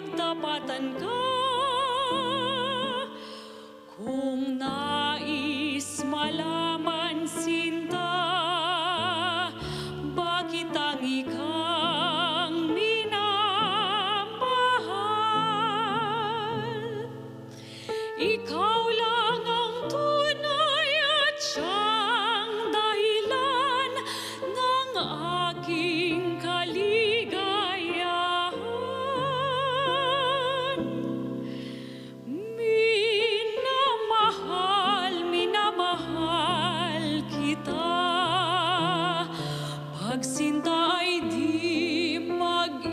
pagtapatan ka. Kung nais malaman, sinta, bakit ang ikang minamahal? Ikaw lang ang tunay at siyang dahilan ng aking kaligayahan. Minamahal kita. Pagsinta ay di mag-iiba.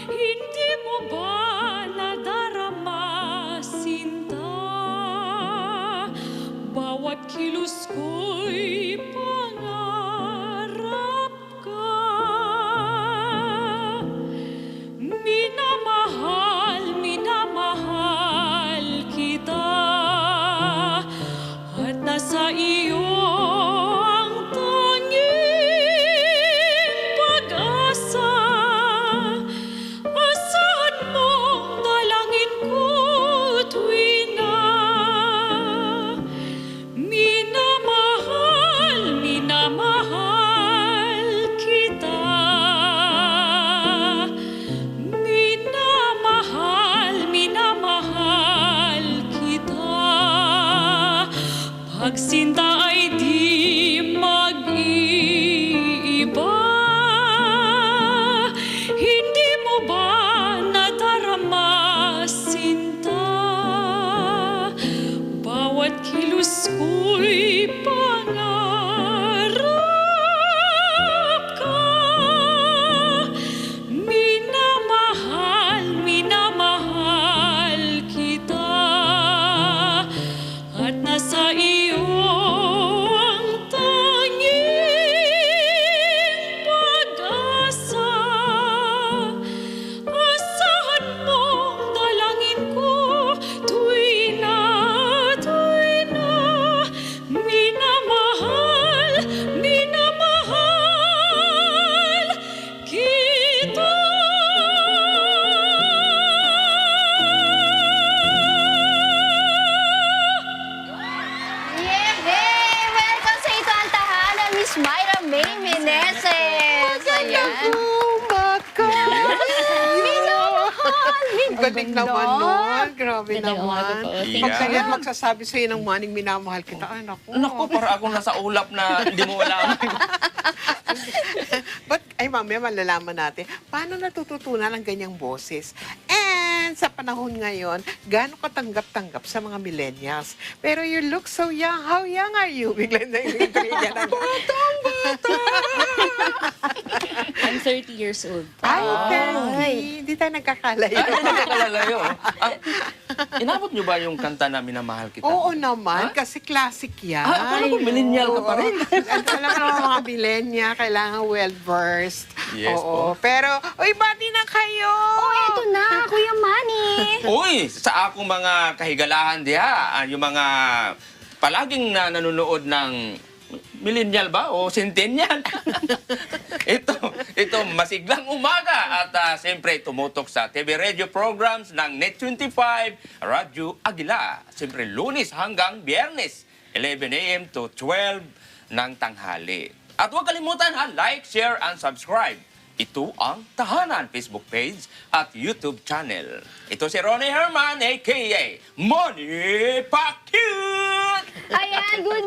Hindi mo ba nadarama, sinta? Bawat kilos ko'y pangarap ka. Minamahal kita. At nasa iyo ang tanging pag-asa. Asahan mong dalangin ko tuwina. Minamahal kita. Minamahal kita. Pagsinta ay di mag-iiba. Hindi mo ba nadarama, sinta? Bawat kilos ko'y pangarap ka. Minamahal kita. At nasa iyo ang tanging pag-asa. Asahan mong dalangin ko tuwina. Minamahal kita. Yehey! Welcome sa ito ang tahanan, Miss Myra May Meneses. Ayan. Galing naman nun. Grabe Ganda ng umaga naman. po. Thank Pag you. kaya magsasabi sa'yo ng maning minamahal kita, ay naku. Naku, para akong nasa ulap na hindi mo alam. But, ay mamaya malalaman natin, paano natututunan ang ganyang boses? And sa panahon ngayon, gaano katanggap-tanggap sa mga millennials? Pero you look so young. How young are you? Bigla na yung intriga na. I'm 30 years old. Ay, Ay. 30. Hindi tayo nagkakalayo. Ay, nagkakalalayo. Inabot niyo ba yung kanta na Minamahal Kita? Oo naman, kasi classic yan. Akala ko millennial ka pa rin. Alam mo naman mga millennial, kailangan well-versed. Yes Oo. po. Pero, uy, bati na kayo! Oh, eto na, Kuya Manny. Uy, sa akong mga kahigalahan diha, yung mga palaging nanonood ng millennial ba o centennial? ito masiglang umaga at siyempre tumutok sa TV radio programs ng Net 25 Radyo Agila. Siyempre Lunes hanggang Biyernes 11 a.m. to 12 ng tanghali. At huwag kalimutan like, share, and subscribe. Ito ang Tahanan Facebook page at YouTube channel. Ito si Ronnie Herman, a.k.a. Money Pacute! Ayan, good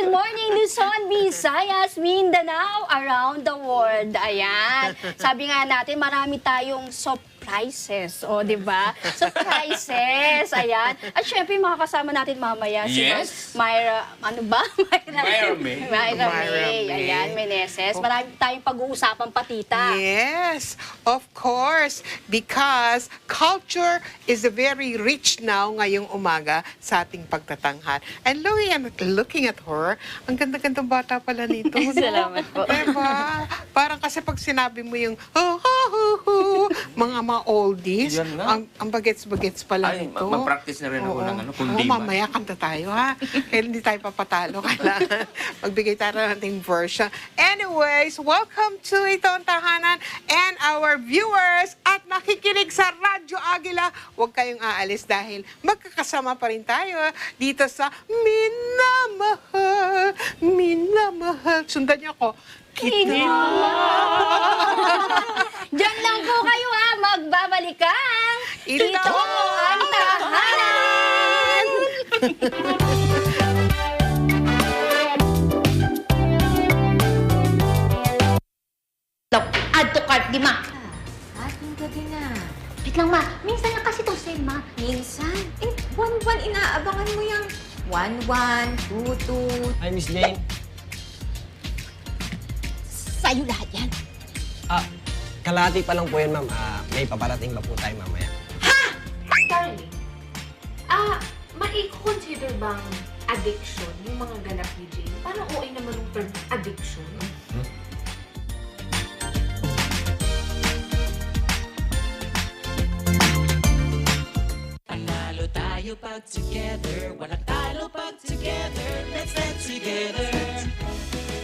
morning, Luzon, Visayas, Mindanao, around the world. Ayan, sabi nga natin, marami tayong surprises. O, di ba? Surprises, ayan. At syempre, makakasama natin mamaya si Yes. Myra, ano ba? Myra May. Myra May. May. Ayan, Meneses. Marami tayong pag-uusapang patita. Yes, of course. Because culture is very rich now ngayong umaga sa ating pagtatanghal. And looking at her, ang ganda-gandang bata pala nito. no? Salamat po. Diba? Parang kasi pag sinabi mo yung mga oldies, Yan nga. ang bagets-bagets pala Ay, nito. mag-practice na rin ako Oo. ng Oo, kundiman. mamaya kanta tayo ha. Kaya hindi tayo papatalo. Kailangan magbigay tayo ng ating version. Anyways, welcome to Ito ang Tahanan. our viewers at nakikinig sa Radyo Agila. Huwag kayong aalis dahil magkakasama pa rin tayo dito sa Minamahal, Minamahal. Sundan niyo ako. Kita. Diyan lang po kayo ha, magbabalik ang Ito ang Tahanan! Add to cart, di ma. Ating gabi na. Wait lang, ma. Minsan lang kasi itong sale, ma. Minsan, buwan-buwan inaabangan mo yung 1-1, 2-2. Hi, Miss Jane. Sa'yo lahat yan. Kalahati pa lang po yan, ma'am. May paparating pa po tayo mamaya. Darling, mai-consider bang addiction yung mga ganap ni Jane? Parang OA naman yung term addiction. Panalo tayo pag together, walang talo pag together. Let's stand together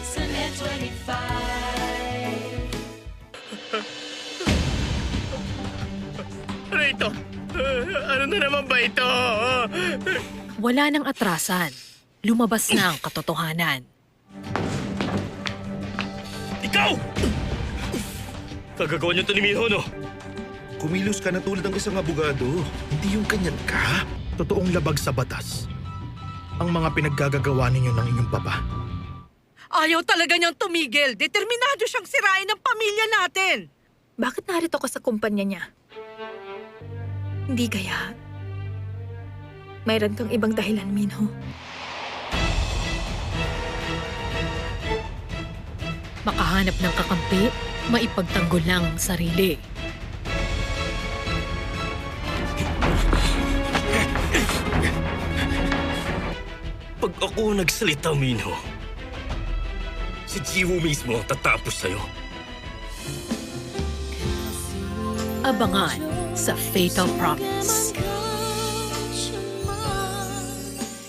sa Net25. Ano ito? Ano na naman ba ito? Wala nang atrasan. Lumabas na ang katotohanan. Ikaw! Kagagawa niyo ito ni Minho, no? Kumilos ka na tulad ng isang abogado. Hindi yung kanyan ka. Totoong labag sa batas. Ang mga pinaggagawa ninyo ng inyong papa. Ayaw talaga niyang tumigil. Determinado siyang sirain ang pamilya natin. Bakit narito ka sa kumpanya niya? Hindi kaya mayroon kang ibang dahilan, Minho? Makahanap ng kakampi, maipagtanggol lang ang sarili. Pag ako nagsalita, Minho, si Jiwoo mismo ang tatapos sa'yo. Abangan sa Fatal Promise.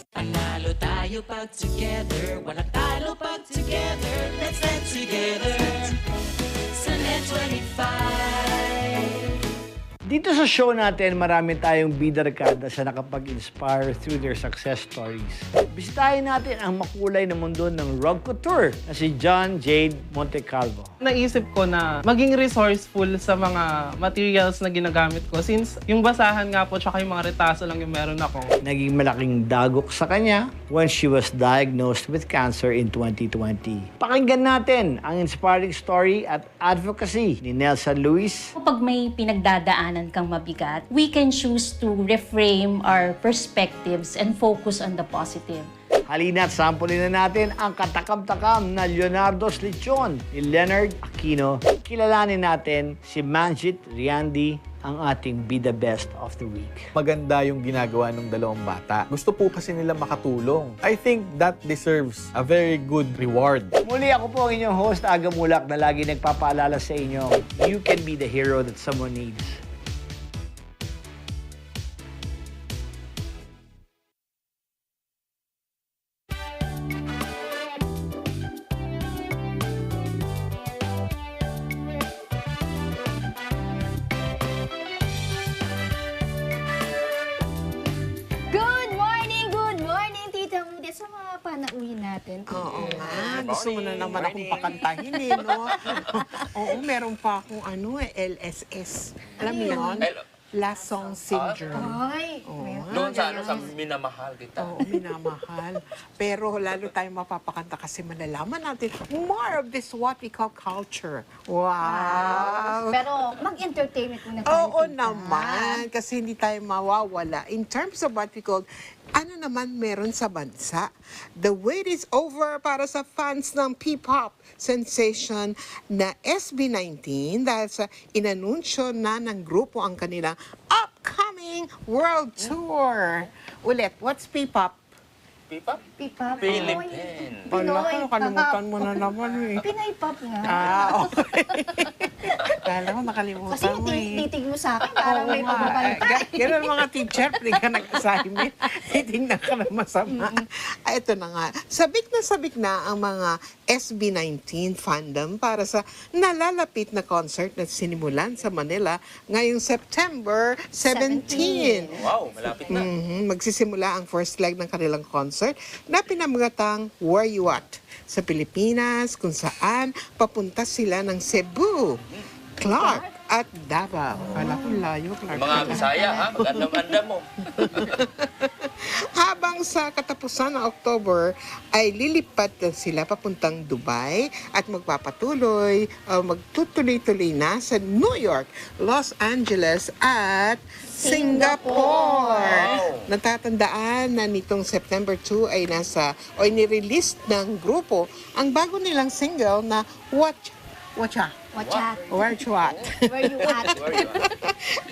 Panalo tayo pag together, walang talo pag together. Let's stand together sa Net25. Dito sa show natin, marami tayong bida-rekada sa nakapag-inspire through their success stories. Bisitahin natin ang makulay na mundo ng rock couture na si John Jade Montecalvo. Naisip ko na maging resourceful sa mga materials na ginagamit ko since yung basahan nga po tsaka yung mga retaso lang yung meron ako. Naging malaking dagok sa kanya when she was diagnosed with cancer in 2020. Pakinggan natin ang inspiring story at advocacy ni Nelson Luis. Kapag may pinagdadaanan kang mabigat, we can choose to reframe our perspectives and focus on the positive. Halina't sampulin na natin ang katakam-takam na Leonardo's Lechon ni Leonard Aquino. Kilalanin natin si Manjit Riandi, ang ating Be the Best of the Week. Maganda yung ginagawa ng dalawang bata. Gusto po kasi nila makatulong. I think that deserves a very good reward. Muli ako po ang inyong host, Aga Mulak, na lagi nagpapaalala sa inyo, you can be the hero that someone needs. Sa mga panauhin natin. Oo nga. Gusto mo na naman akong pakantahin eh, no? Oo, meron pa akong LSS. Alam mo yun? Last Song Syndrome. Ay, Doon sa sa minamahal kita. Oo, minamahal. Pero lalo tayong mapapakanta kasi malalaman natin more of this what we call culture. Wow! Pero mag-entertainment muna tayo. Oo naman, kasi hindi tayo mawawala. In terms of what we call, ano naman meron sa bansa? The wait is over para sa fans ng P-pop sensation na SB19 dahil sa inanunsyo na ng grupo ang kanilang upcoming world tour. Ulit, what's P-pop? P-pop? P-pop. Philippine. Kalimutan mo na naman eh. Pinay pop nga. Okay. Kala ko nakalimutan Kasi mo eh. titig mo sa akin, parang may pababanta. Ganun mga teacher, pwede ka nag-assignment. Titignan ka na masama. Ito na nga. Sabik na ang mga SB19 fandom para sa nalalapit na concert na sinimulan sa Manila ngayong September 17. Wow, malapit na. Magsisimula ang first leg ng kanilang concert na pinamagatang Where You At sa Pilipinas, kung saan papunta sila ng Cebu, Clark at Davao. Kala ko layo, Clark. Mga Bisaya, ha? Mag-andam-andam mo. Habang sa katapusan ng October ay lilipat sila papuntang Dubai at magtutuloy-tuloy na sa New York, Los Angeles at Singapore. Wow. Natatandaan na nitong September 2 ay nirelease ng grupo ang bago nilang single na Watch Out. Where you at?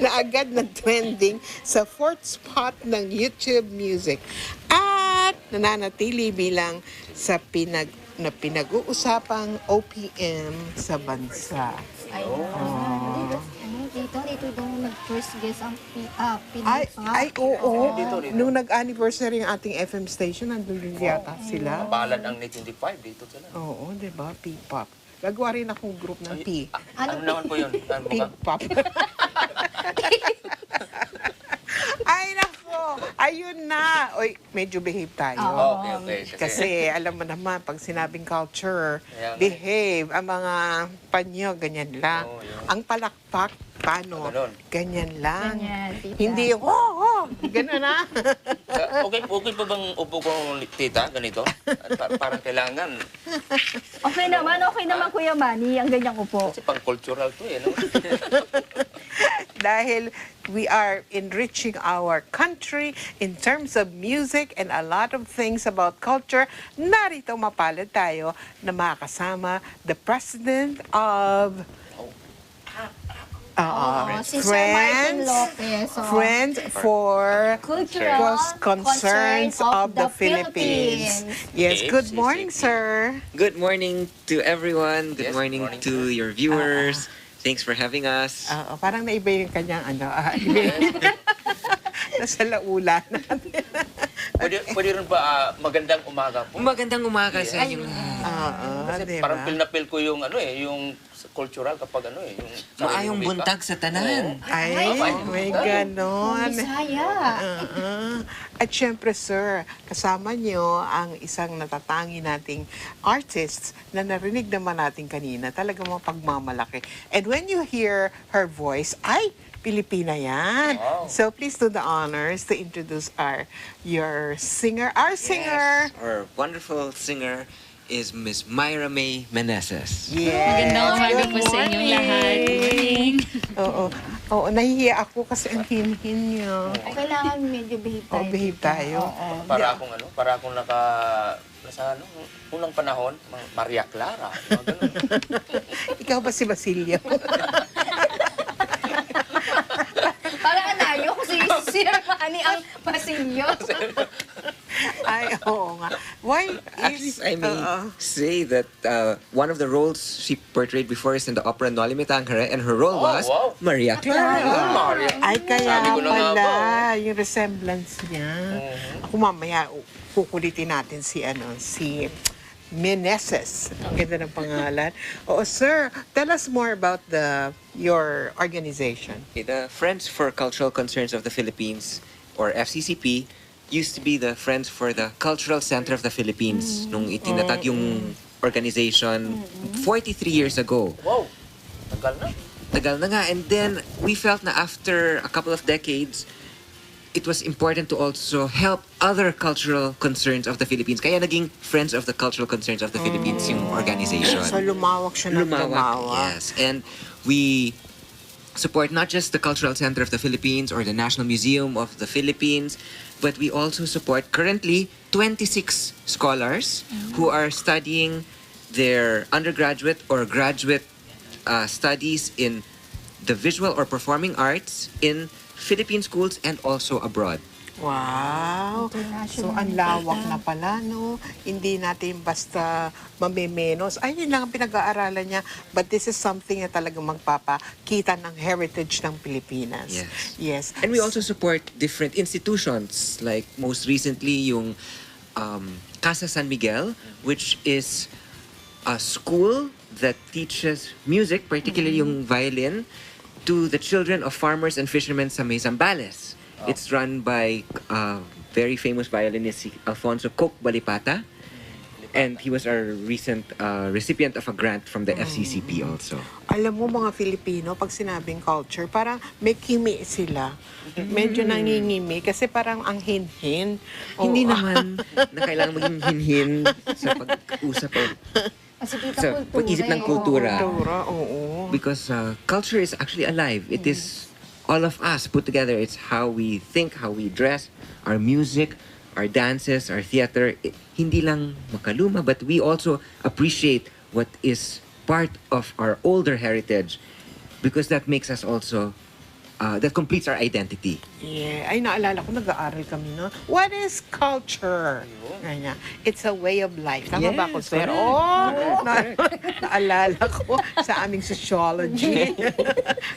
Na agad nag-trending sa 4th spot ng YouTube Music at nananatili bilang sa pinag-uusapang OPM sa bansa. Dito daw nag-first guest ang Oo. Nung nag-anniversary ang ating FM station, nandun din yata sila. Balad ang 1925, dito sila. Oo, di ba? P-pop. Gagawa rin akong group ng P. Ano naman po yun? P-pop. Ay, nako. Ayun na. Oy, medyo behave tayo. Okay. Kasi alam mo naman, pag sinabing culture, behave. Ang mga panyo, ganyan lang. Ang palakpak, paano? Ganyan lang. Hindi yung, ganun na. Okay pa bang upo ko, tita, ganito? Parang kailangan. Okay naman, Kuya Manny, ang ganyan ko po. Kasi pang-cultural to no? Dahil we are enriching our country in terms of music and a lot of things about culture. Narito mapalad tayo na makasama the President of si Sir Martin Lopez. Friends for Cultural Concerns of the Philippines. Yes, good morning, sir. Good morning to everyone. Good morning to your viewers. Thanks for having us. Parang naiba yung kanyang nasa laulan natin. Pwede rin ba magandang umaga po? Magandang umaga sa inyo. Kasi parang feel na feel ko yung yung cultural kapag yung maayong buntag sa tanan. May ganon. Bisaya. At syempre, sir, kasama nyo ang isang natatangi nating artists na narinig naman natin kanina, talagang mapagmamalaki. And when you hear her voice, Pilipina yan. Wow. So please do the honors to introduce your singer. Our singer. Yes, our wonderful singer is Miss Myra May Meneses. Yes. Magandang umaga po sa inyong lahat. Good morning. Oo, nahihiya ako kasi ang hinhin niyo. Kailangan medyo behave tayo. Para akong nasa unang panahon, Maria Clara. Ikaw ba si Basilio? Parang anayo kasi si Manny ang Basilio. Oo nga. Why is... I may say that one of the roles she portrayed before is in the opera Noli Me Tangere, and her role was Maria Clara. Kaya pala, yung resemblance niya. Ako mamaya, kukulitin natin si Meneses. Ang ganda ng pangalan. Sir, tell us more about your organization. The Friends for Cultural Concerns of the Philippines, or FCCP, used to be the Friends for the Cultural Center of the Philippines nung itinatag yung organization 43 years ago. Wow! Tagal na nga. And then, we felt na after a couple of decades, it was important to also help other cultural concerns of the Philippines. Kaya naging Friends of the Cultural Concerns of the Philippines yung organization. So lumawak siya ng lumawak. Yes. And we support not just the Cultural Center of the Philippines or the National Museum of the Philippines, but we also support currently 26 scholars who are studying their undergraduate or graduate studies in the visual or performing arts in Philippine schools and also abroad. Wow! So, ang lawak na pala, no? Hindi natin basta mamemenos. Ay, yun lang ang pinag-aaralan niya. But this is something na talagang magpapakita ng heritage ng Pilipinas. Yes. Yes. And we also support different institutions, like most recently yung Casa San Miguel, which is a school that teaches music, particularly yung violin, to the children of farmers and fishermen sa may Zambales. It's run by very famous violinist si Alfonso Coke Balipata, and he was our recent recipient of a grant from the FCCP also. Alam mo mga Filipino, pag sinabing culture, parang may kimi sila. Medyo nangingimi kasi parang ang hinhin. Hindi naman na kailangan maging hinhin sa pag-usap o sa pag-isip ng kultura. Because culture is actually alive. It is all of us put together. It's how we think, how we dress, our music, our dances, our theater. Hindi lang makaluma, but we also appreciate what is part of our older heritage because that makes us also, that completes our identity. Yeah. Ay, naalala ko, nag-aaral kami, no? What is culture? Ganyan. It's a way of life. Tama ba ako, sir? Naalala ko sa aming sociology,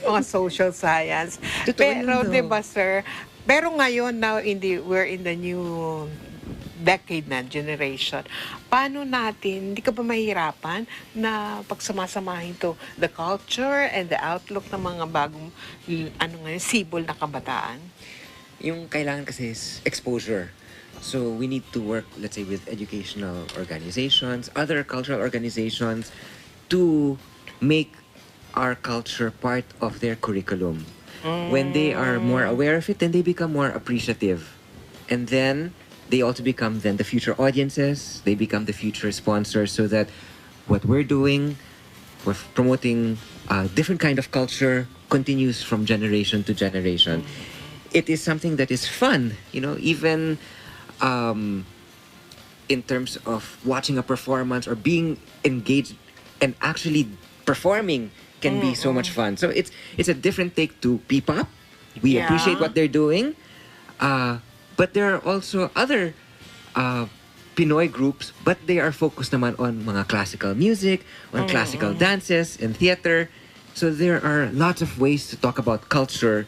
mga social science. Pero, di ba, sir, pero ngayon, we're in the new decade na, generation. Paano natin, hindi ka ba mahirapan na pagsamasamahin to the culture and the outlook ng mga bagong, sibol na kabataan? Yung kailangan kasi is exposure. So we need to work, let's say, with educational organizations, other cultural organizations, to make our culture part of their curriculum. When they are more aware of it, then they become more appreciative. And then they also become then the future audiences, they become the future sponsors, so that what we're doing, we're promoting a different kind of culture, continues from generation to generation. It is something that is fun, even in terms of watching a performance or being engaged and actually performing can be so much fun. So it's a different take to P-pop. We appreciate what they're doing. But there are also other Pinoy groups, but they are focused naman on mga classical music, on classical dances and theater. So there are lots of ways to talk about culture.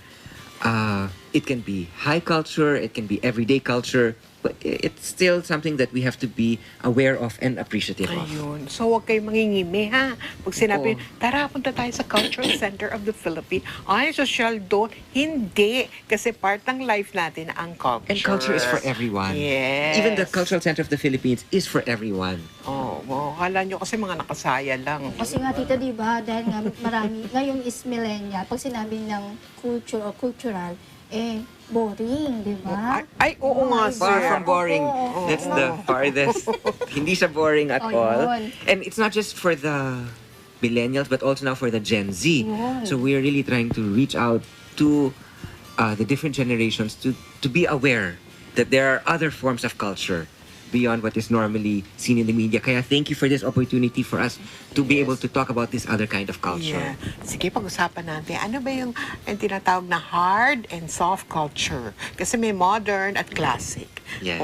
It can be high culture, it can be everyday culture, but it's still something that we have to be aware of and appreciative of. Ayun. So, huwag kayo mangingimi, ha? Pag sinabi, tara, punta tayo sa Cultural Center of the Philippines. Ay, social doon. Hindi. Kasi part ng life natin ang culture. And culture is for everyone. Yes. Even the Cultural Center of the Philippines is for everyone. Kala nyo kasi mga nakasaya lang. Kasi nga, tita, di ba, dahil nga marami, ngayon is millennial, pag sinabi ng culture o cultural, boring, di ba? Ay, oo nga, Far from boring. That's the farthest. Hindi siya boring at all. Yun. And it's not just for the millennials, but also now for the Gen Z. Yun. So we're really trying to reach out to the different generations to be aware that there are other forms of culture beyond what is normally seen in the media. Kaya thank you for this opportunity for us to be able to talk about this other kind of culture. Yeah. Sige, pag-usapan natin. Ano ba yung tinatawag na hard and soft culture? Kasi may modern at classic. Yes.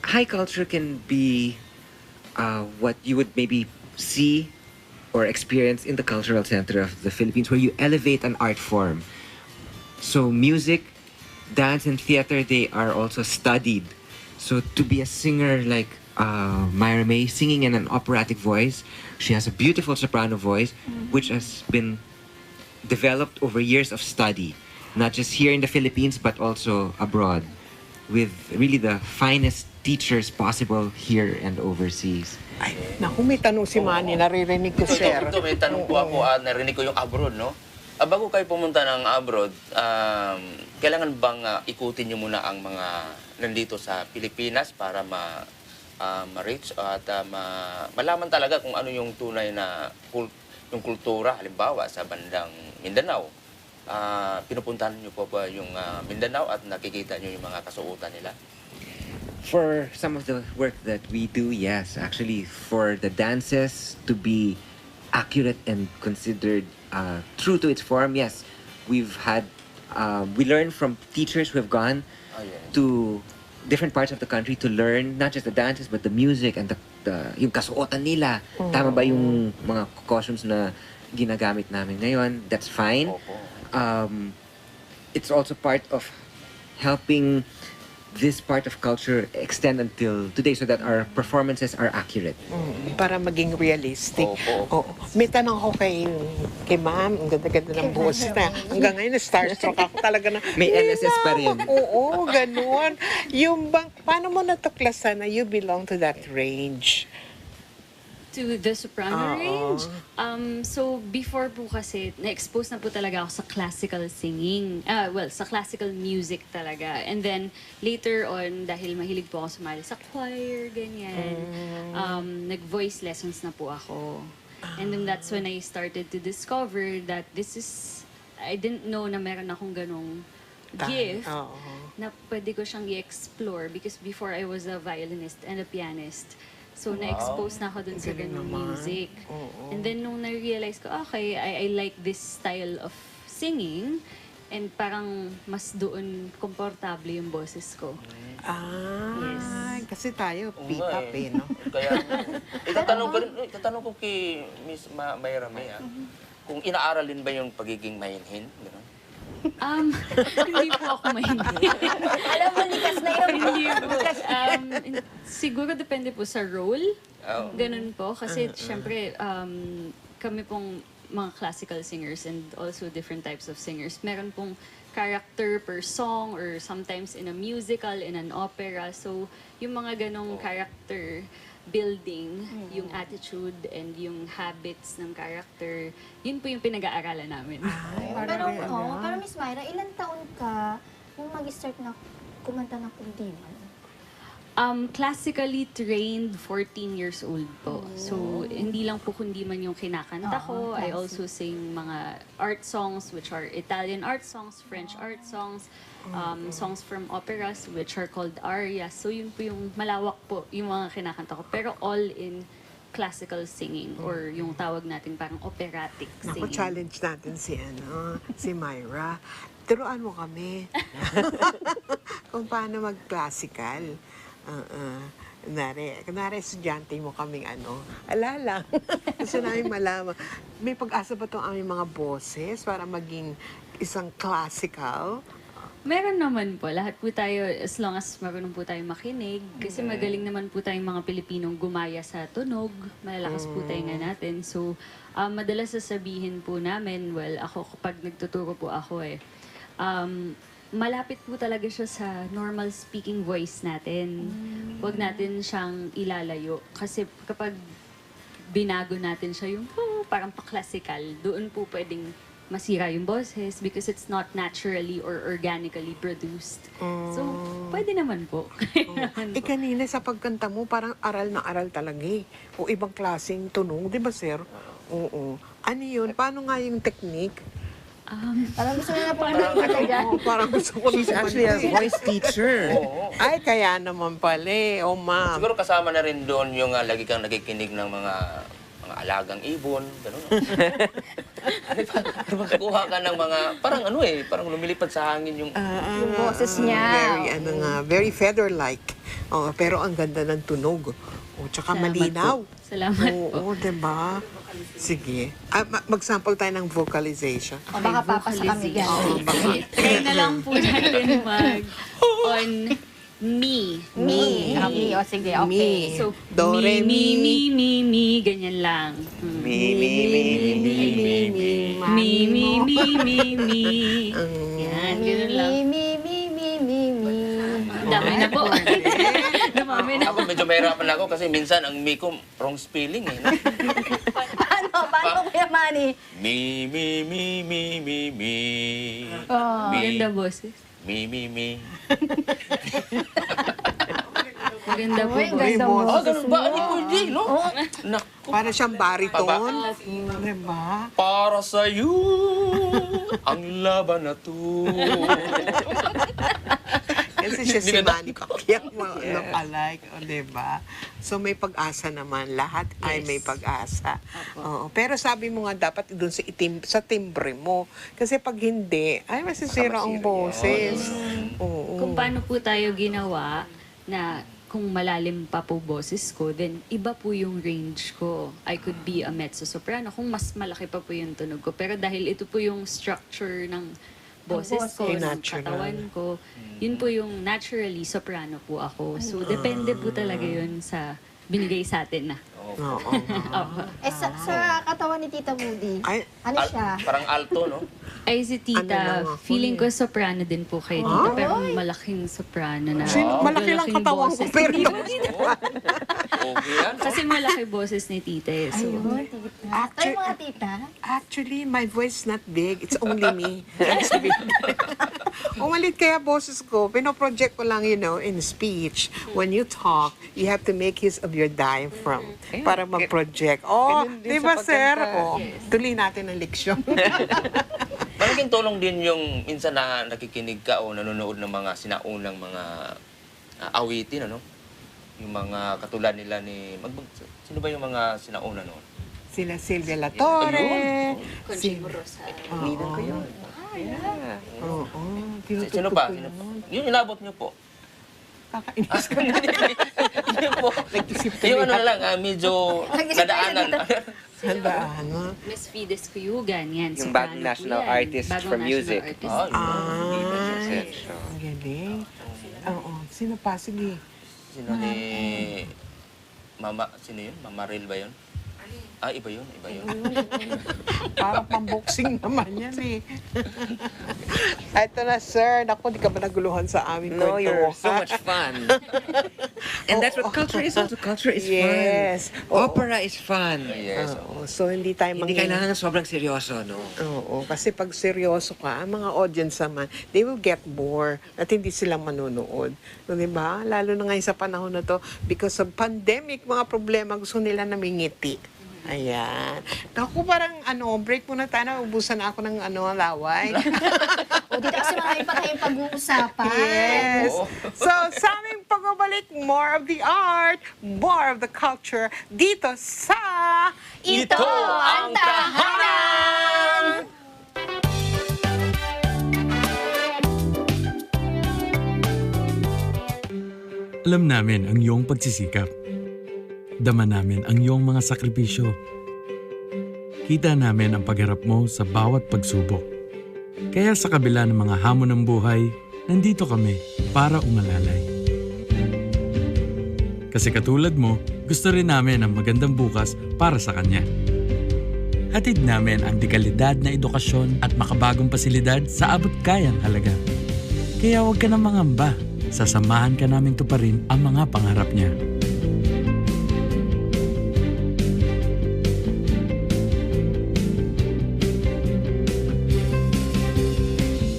High culture can be what you would maybe see or experience in the Cultural Center of the Philippines, where you elevate an art form. So music, dance, and theater, they are also studied. So to be a singer like Myra May, singing in an operatic voice, she has a beautiful soprano voice, which has been developed over years of study, not just here in the Philippines, but also abroad, with really the finest teachers possible here and overseas. Ay, naku, may tanong si Manny, naririnig ko, sir. Ito, may tanong po ako, narinig ko yung abroad, no? Bago kayo pumunta ng abroad, kailangan bang ikutin nyo muna ang mga nandito sa Pilipinas para ma-reach at malaman talaga kung ano yung tunay na yung kultura, halimbawa sa bandang Mindanao. Pinupuntahan nyo po ba yung Mindanao at nakikita nyo yung mga kasuotan nila? For some of the work that we do, yes. Actually, for the dances to be accurate and considered true to its form, yes. We've had We learn from teachers who have gone to different parts of the country to learn not just the dances but the music and yung kasuotan nila. Tama ba yung mga costumes na ginagamit namin ngayon? That's fine. It's also part of helping this part of culture extend until today so that our performances are accurate. Para maging realistic. May tanong ko kay ma'am, ang ganda-ganda ng boses na. Hanggang ngayon, starstruck ako talaga na. May LSS pa rin. Oo, ganun. Yung bang, paano mo natuklasan na you belong to that range? To the soprano range. So before po kasi, na-expose na po talaga ako sa classical singing. Sa classical music talaga. And then later on, dahil mahilig po ako sumali sa choir, ganyan, nag-voice lessons na po ako. And then that's when I started to discover that I didn't know na meron akong ganong gift na pwede ko siyang i-explore because before I was a violinist and a pianist. So, na-expose na ako dun sa ganung music. And then, nung na-realize ko, okay, I like this style of singing and parang mas doon komportable yung boses ko. Yes. Kasi tayo, P-pop no? Kaya, itatanong ko kay Miss Mayra May, kung inaaralin ba yung pagiging mahinhin? Gano'n? Hindi po ako mahinhin. Alam mo, likas na yun. Hindi po. Siguro depende po sa role. Ganun po. Kasi syempre, kami pong mga classical singers and also different types of singers. Meron pong character per song or sometimes in a musical, in an opera. So, yung mga ganong character building, yung attitude and yung habits ng character, yun po yung pinag-aaralan namin. Pero Miss Myra, ilang taon ka nung mag-start na kumanta ng kundiman? Classically trained 14 years old po. So, hindi lang po kundiman yung kinakanta ko. I also sing mga art songs, which are Italian art songs, French art songs, songs from operas, which are called arias. So, yun po yung malawak po, yung mga kinakanta ko. Pero all in classical singing or yung tawag natin parang operatic singing. Challenge natin si Myra. Turuan mo kami kung paano mag-classical. Kunwari, estudyante mo kaming alala. Gusto namin malaman. May pag-asa ba itong aming mga boses para maging isang classical? Meron naman po. Lahat po tayo, as long as marunong po tayo makinig. Kasi magaling naman po tayong mga Pilipinong gumaya sa tunog. Malalakas po tayo nga natin. So, madalas sasabihin po namin, ako kapag nagtuturo po ako malapit po talaga siya sa normal speaking voice natin. Huwag natin siyang ilalayo. Kasi kapag binago natin siya yung parang pa-classical, doon po pwedeng masira yung boses because it's not naturally or organically produced. So, pwede naman po. Kanina sa pagkanta mo, parang aral na aral talaga o ibang klaseng tunog, di ba, sir? Oo. Ano yun? Paano nga yung technique? Parang gusto na pumunta dyan. Parang gusto ko She's actually a voice teacher. Ay, kaya naman pala ma'am. Siguro kasama na rin doon yung lagi kang nakikinig ng mga alagang ibon, gano'n. Makakuha ka ng mga, parang lumilipad sa hangin yung boses niya. Very feather-like. Pero ang ganda ng tunog. Tsaka malinaw. Salamat po. Oo, diba? Sige. Mag-sample tayo ng vocalization. Baka papasa kami dyan. Try na lang po natin on me. Sige, okay. So, Do, re, me, ganyan lang. Me. Yan, ganun lang. Dami na po. Dumami na. Ako medyo mahirapan ako kasi minsan ang me ko wrong spelling Paano Kuya Manny? Me. Ganda boses. Me. Maganda po. Ganda mo. Ganun ba? Ano po yun, no? Naku. Para siyang bariton. Diba? Para sa'yo, ang laban na to. Kasi siya si Manny Pacquiao, look-alike, diba? So may pag-asa naman. Lahat ay may pag-asa. Oo. Pero sabi mo nga dapat doon sa timbre mo. Kasi pag hindi, ay masisira ang boses. Oo. Kung paano po tayo ginawa na kung malalim pa po boses ko, then iba po yung range ko. I could be a mezzo-soprano kung mas malaki pa po yung tunog ko. Pero dahil ito po yung structure ng boses ko, ng katawan ko, yun po yung naturally soprano po ako. So, depende po talaga yun sa binigay sa atin na. Oo. Sa katawan ni Tita Moody, ano siya? Parang alto, no? Ay, si Tita, feeling ko soprano din po kay Tita, pero malaking soprano na. Malaki lang katawan ko, pero Okay yan. Kasi malaki boses ni Tita eh. So, Actually, my voice is not big. It's only me. Umalit kaya boses ko. Pinoproject ko lang, in speech. When you talk, you have to make use of your diaphragm para mag-project. Oh, di ba, sir? Oh, tuloy natin ang leksyon. Malaking tulong din yung minsan na nakikinig ka o nanonood ng mga sinaunang mga awitin, ano? Yung mga katulad nila ni... Sino ba yung mga sinauna noon? Sila Silvia La Torre. Conchimo Rosario. Linan ko yun. Oo. Sino pa? Yung inabot niyo po. Kakainis ko na. Yun po. Yung ano lang, medyo nadaanan. Nadaanan. Miss Fides Cuyugan, yan. Yung bagong national artist for music. Ang galing. Oo. Sino pa? Sige. Sino ni... Sino yun? Mama Ril ba yun? Iba yun. Parang pang-boxing naman yan eh. Ito na, sir. Naku, di ka ba naguluhan sa aming kwento? No, you're so much fun. And that's what culture is also. Culture is fun. Opera is fun. Yes. So, hindi tayo Hindi kailangan sobrang seryoso, no? Oo, kasi pag seryoso ka, ang mga audience naman, they will get bored at hindi sila manonood. No, diba? Lalo na ngayon sa panahon na to, because of pandemic, mga problema, gusto nila namingiti. Ayan. Naku, parang break muna tayo na. Ubusan na ako ng laway. Dito kasi marami pa tayong pag-uusapan. Yes. So, sa aming pagbabalik, more of the art, more of the culture, dito sa... Ito ang Tahanan! Alam namin ang iyong pagsisikap. Dama namin ang iyong mga sakripisyo. Kita namin ang pagharap mo sa bawat pagsubok. Kaya sa kabila ng mga hamon ng buhay, nandito kami para umalalay. Kasi katulad mo, gusto rin namin ang magandang bukas para sa kanya. Hatid namin ang dekalidad na edukasyon at makabagong pasilidad sa abot kayang halaga. Kaya huwag ka na mangamba. Sasamahan ka namin tuparin ang mga pangarap niya.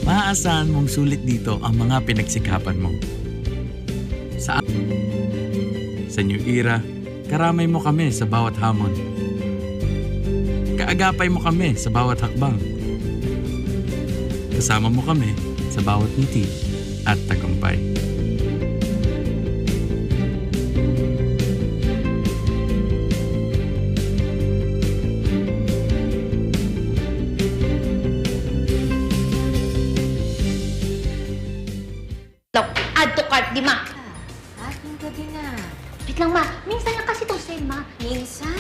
Maaasahan mong sulit dito ang mga pinagsikapan mo. Sa New Era, karamay mo kami sa bawat hamon. Kaagapay mo kami sa bawat hakbang. Kasama mo kami sa bawat ngiti at tagumpay. Add to cart, di ma. Ating gabi na. Wait lang ma, minsan lang kasi itong sale ma. Minsan?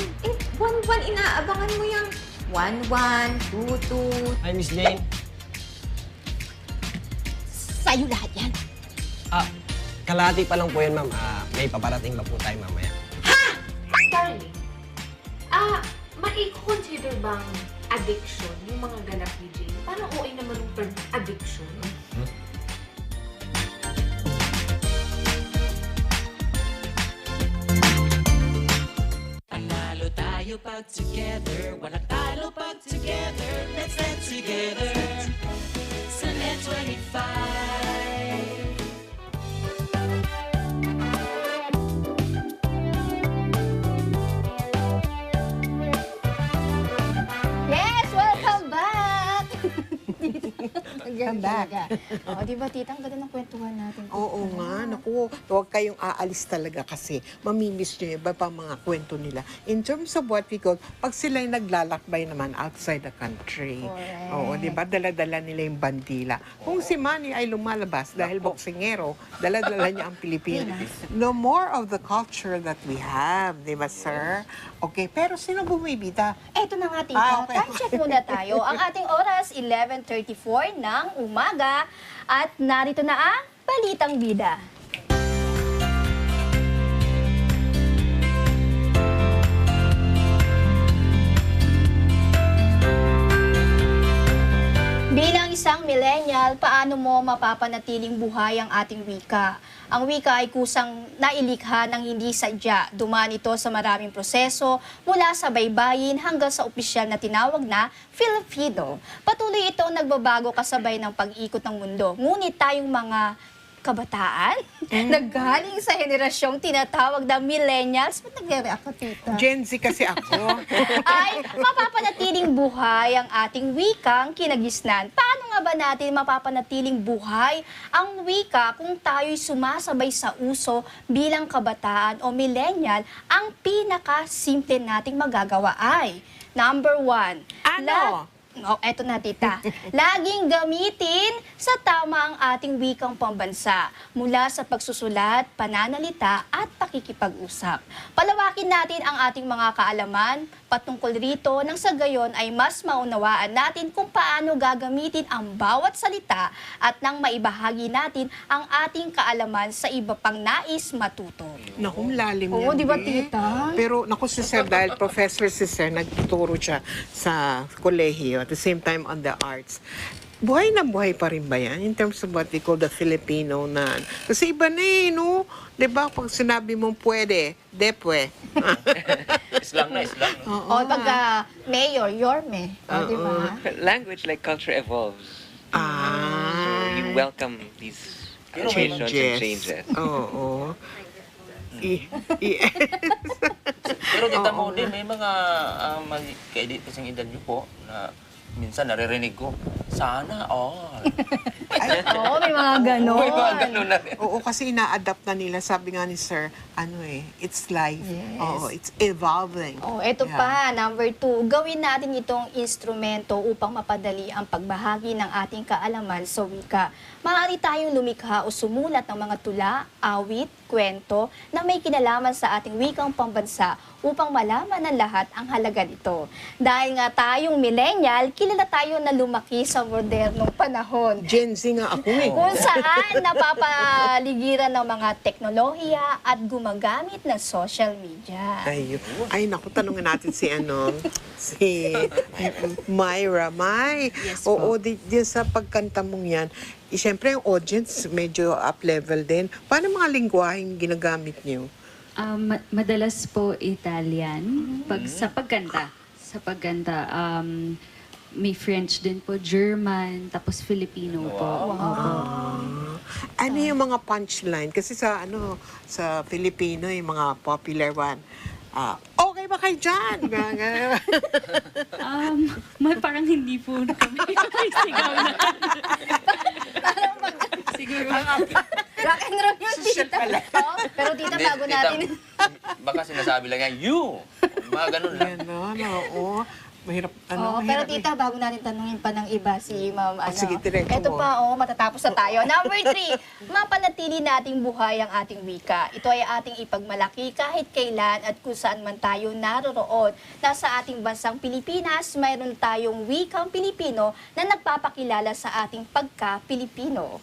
Buwan-buwan inaabangan mo yung 1-1, 2-2. Hi, Miss Jane. Sa'yo lahat yan. Kalahati pa lang po yan, ma'am. May paparating pa po tayo mamaya. Darling, mai-consider bang addiction yung mga ganap ni Jane? Parang OA naman yung term addiction. Panalo tayo pag together, walang talo pag together. Let's stand together sa Net 25. Yes, welcome back! Ganun talaga. Di ba, tita? Ang ganda ng kwentuhan natin. Oo nga, naku, huwag kayong aalis talaga kasi mamimiss nyo yung iba pa mga kwento nila. In terms of what we call, pag sila'y naglalakbay naman outside the country. Correct. Oo, di ba? Dala-dala nila yung bandila. Kung si Manny ay lumalabas dahil boksingero, dala-dala niya ang Pilipinas. No more of the culture that we have, di ba, sir? Okay, pero sino bumibida? Eto na nga, tita. Okay. Time check muna tayo. Ang ating oras, 11:34 ng umaga. At narito na ang Balitang Bida. Bilang isang millennial, paano mo mapapanatiling buhay ang ating wika? Ang wika ay kusang nailikha ng hindi sadya. Dumaan ito sa maraming proseso mula sa baybayin hanggang sa opisyal na tinawag na Filipino. Patuloy itong nagbabago kasabay ng pag-ikot ng mundo. Ngunit tayong mga kabataan naggaling sa henerasyong tinatawag na millennials. Ba't nagre-react ka, tita? Gen Z kasi ako. Ay mapapanatiling buhay ang ating wikang kinagisnan. Paano nga ba natin mapapanatiling buhay ang wika kung tayo'y sumasabay sa uso bilang kabataan o millennial? Ang pinaka-simple nating magagawa ay, number 1, eto na, tita. Laging gamitin sa tama ang ating wikang pambansa mula sa pagsusulat, pananalita at pakikipag-usap. Palawakin natin ang ating mga kaalaman patungkol rito nang sa gayon ay mas maunawaan natin kung paano gagamitin ang bawat salita at nang maibahagi natin ang ating kaalaman sa iba pang nais matuto. Naku, lalim Oo, yan, di ba, Be? tita? Pero naku, si Sir, dahil professor si Sir, nagtuturo siya sa kolehiyo, at the same time on the arts. Buhay na buhay pa rin ba yan in terms of what we call the Filipino na... Kasi iba na no? Diba, pag sinabi mong pwede, depwe. Islang na, islang. O pagka mayor, yorme. Di ba? Language like culture evolves. So you welcome these changes and changes. Oo. Pero kita mo din, may mga kaedit kasing edad niyo po na minsan naririnig ko, sana all. Oo, may mga ganon. May mga ganon na rin. Oo, kasi ina-adapt na nila. Sabi nga ni Sir, it's life. Oo, it's evolving. Oh, ito pa, number 2. Gawin natin itong instrumento upang mapadali ang pagbahagi ng ating kaalaman sa wika. Maaari tayong lumikha o sumulat ng mga tula, awit, kwento na may kinalaman sa ating wikang pambansa upang malaman ng lahat ang halaga nito. Dahil nga tayong millennial, kilala tayo na lumaki sa modernong panahon. Gen Z nga ako eh. Kung saan napapaligiran ng mga teknolohiya at gumagamit ng social media. Ay, naku, tanungin natin si Myra. Yes, Oo, di sa pagkanta mong yan, siyempre yung audience medyo up-level din. Paano mga lingwaheng ginagamit niyo? Madalas po Italian. Sa pagkanta, may French din po, German, tapos Filipino po. Ano yung mga punchline? Kasi sa Filipino, yung mga popular one, okay ba kayo dyan? Parang hindi po kami sigaw na. Siguro. Rock and roll yung tita. Pero tita, bago natin. Baka sinasabi lang yan, you! Mga ganun lang. Oo. Mahirap, pero tita, bago natin tanungin pa ng iba si Ma'am, sige, diretso Ito mo. pa, matatapos na tayo. Number 3, mapanatili nating buhay ang ating wika. Ito ay ating ipagmalaki kahit kailan at kung saan man tayo naroroon. Nasa ating bansang Pilipinas, mayroon tayong wikang Pilipino na nagpapakilala sa ating pagka-Pilipino.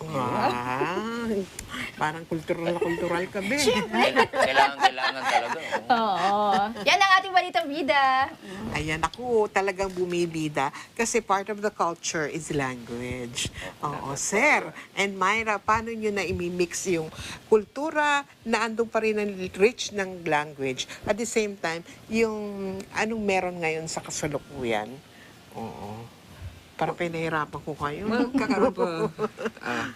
Parang kultural ka, be. Kailangan talaga. Oo. Yan ang ating balitang bida. Ayan, ako talagang bumibida kasi part of the culture is language. Oo, Sir. And Myra, paano nyo na imimix yung kultura na andun pa rin ang rich ng language at the same time, yung anong meron ngayon sa kasalukuyan? Oo. Parang pinahirapan ko kayo. Kakaroon pa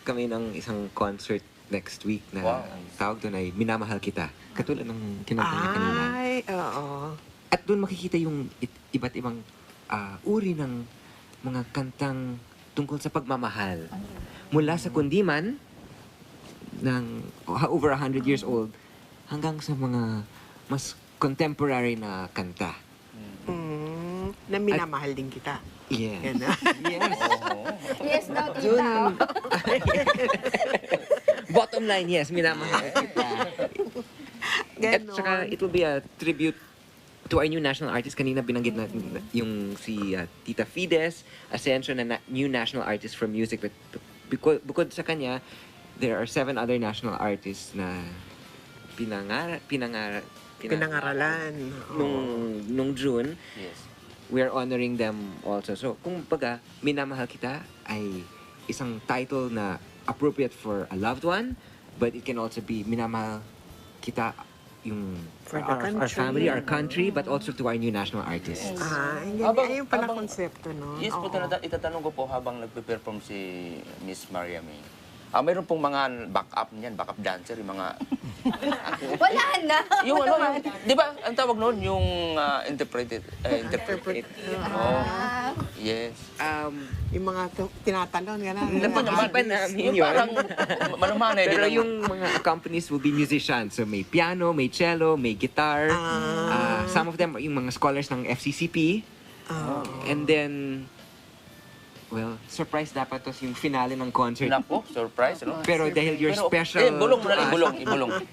kami ng isang concert next week na tawag doon ay Minamahal Kita. Katulad ng kinanta niya kanina. Ay, oo. At doon makikita yung iba't ibang uri ng mga kantang tungkol sa pagmamahal. Mula sa kundiman ng over 100 years old hanggang sa mga mas contemporary na kanta. Na minamahal din kita. Yeah. Yan na. Yes. Yes, daw, tita. Bottom line, yes, minamahal kita. At Ganon. saka, it will be a tribute to our new national artist. Kanina binanggit natin yung si Tita Fides Ascension na new national artist for music. But bukod sa kanya, there are 7 other national artists na Pinangaralan. Nung June. Yes. We are honoring them also. So, kung baga, Minamahal Kita ay isang title na appropriate for a loved one, but it can also be Minamahal Kita yung For the our country. family, our country, but also to our new national artists. Ayun pala konsepto, no? Yes po, itatanong ko po habang nagpe-perform si Miss Maria May. Mayroon pong mga backup niyan, backup dancer, yung mga... Wala na. Yung ano, di ba, ang tawag noon, yung interpreted. Oh, yes. Yung mga tinatalon, gano'n. Napag-isipan namin yun. Parang manumanay din. Pero ang- yung mga accompanies will be musicians. So may piano, may cello, may guitar. Some of them, yung mga scholars ng FCCP. And then, well, surprise dapat to yung finale ng concert. Nako, surprise, no? Pero dahil you're Pero, special... bulong mo na lang, ibulong.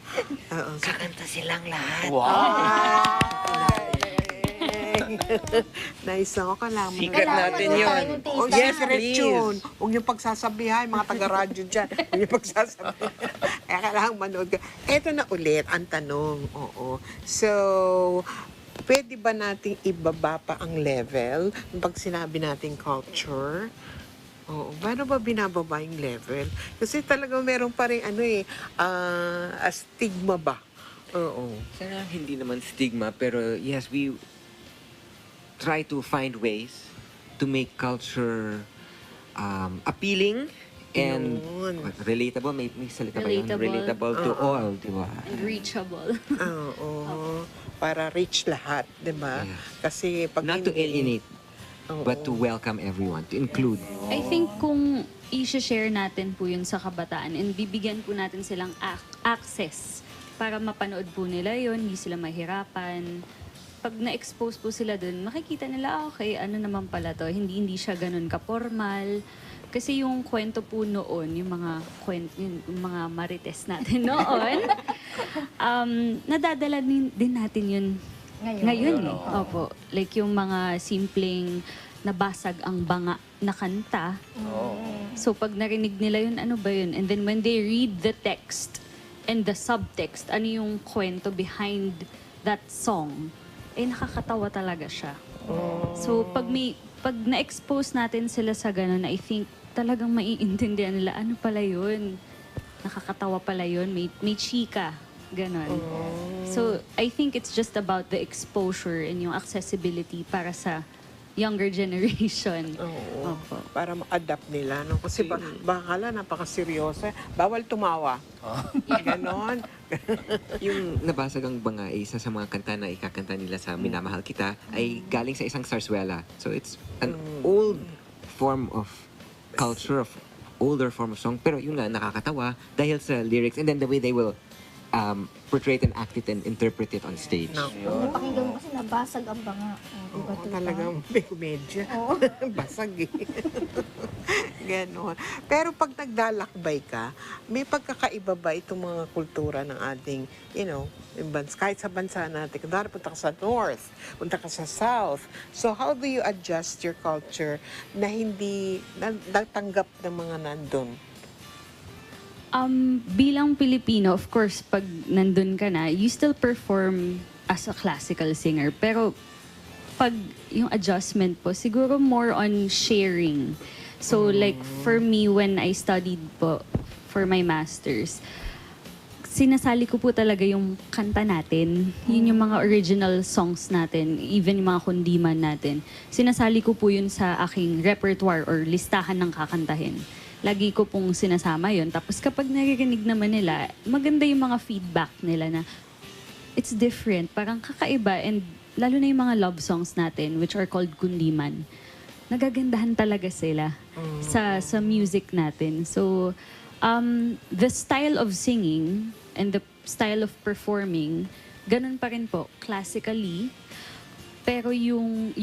Kakanta silang lahat. Wow! Nice ako, kailangan mo. Secret natin yun. Oh, Yes, secret please. yun. Huwag niyo pagsasabihan, mga taga-radyo dyan. Huwag niyo pagsasabihan. Kaya kailangan manood ka. Eto na ulit ang tanong. Oo. So, pwede ba nating ibaba pa ang level pag sinabi nating culture? Oo. Paano ba binababa yung level? Kasi talagang meron pa rin stigma ba? Oo. Sana hindi naman stigma, pero yes, we try to find ways to make culture appealing and relatable. May salita ba yun? Relatable. Relatable to all, di ba? And reachable. Oo. Para reach lahat, di ba? Kasi pag Not to alienate, but to welcome everyone, to include. I think kung i-share natin po yun sa kabataan and bibigyan po natin silang access para mapanood po nila yun, hindi sila mahirapan. Pag na-expose po sila dun, makikita nila, okay, ano naman pala to, hindi siya ganun ka-formal. Kasi yung kwento po noon, yung mga marites natin noon, nadadala din natin yun ngayon eh. Opo. Like yung mga simpleng nabasag ang banga na kanta. So pag narinig nila yun, ano ba yun? And then when they read the text and the subtext, ano yung kwento behind that song, nakakatawa talaga siya. So pag na-expose natin sila sa ganun, I think talagang maiintindihan nila, ano pala yun? Nakakatawa pala yun, may chika. Ganon. So, I think it's just about the exposure and yung accessibility para sa younger generation. Opo. Para ma-adapt nila. No? Kasi bakala napakaseryoso. Bawal tumawa. Ganon. Yung nabasag ang banga, isa sa mga kanta na ikakanta nila sa Minamahal Kita ay galing sa isang sarsuela. So it's an old form of culture, of older form of song. Pero yun nga, nakakatawa dahil sa lyrics and then the way they will portray it and act it and interpret it on stage. Pakinggan mo kasi nabasag ang banga. Talagang may komedya. Basag eh. Ganon. Pero pag naglalakbay ka, may pagkakaiba ba itong mga kultura ng ating, kahit sa bansa natin. Kunwari punta ka sa North, punta ka sa South. So how do you adjust your culture na hindi natanggap ng mga nandun? Bilang Pilipino, of course, pag nandun ka na, you still perform as a classical singer. Pero pag yung adjustment po, siguro more on sharing. So like for me, when I studied po for my master's, sinasali ko po talaga yung kanta natin. Yun yung mga original songs natin, even yung mga kundiman natin. Sinasali ko po yun sa aking repertoire or listahan ng kakantahin. Lagi ko pong sinasama yun. Tapos kapag naririnig naman nila, maganda yung mga feedback nila na it's different, parang kakaiba. And lalo na yung mga love songs natin, which are called kundiman. nagagandahan talaga sila sa music natin. So, the style of singing and the style of performing, ganun pa rin po, classically. Pero yung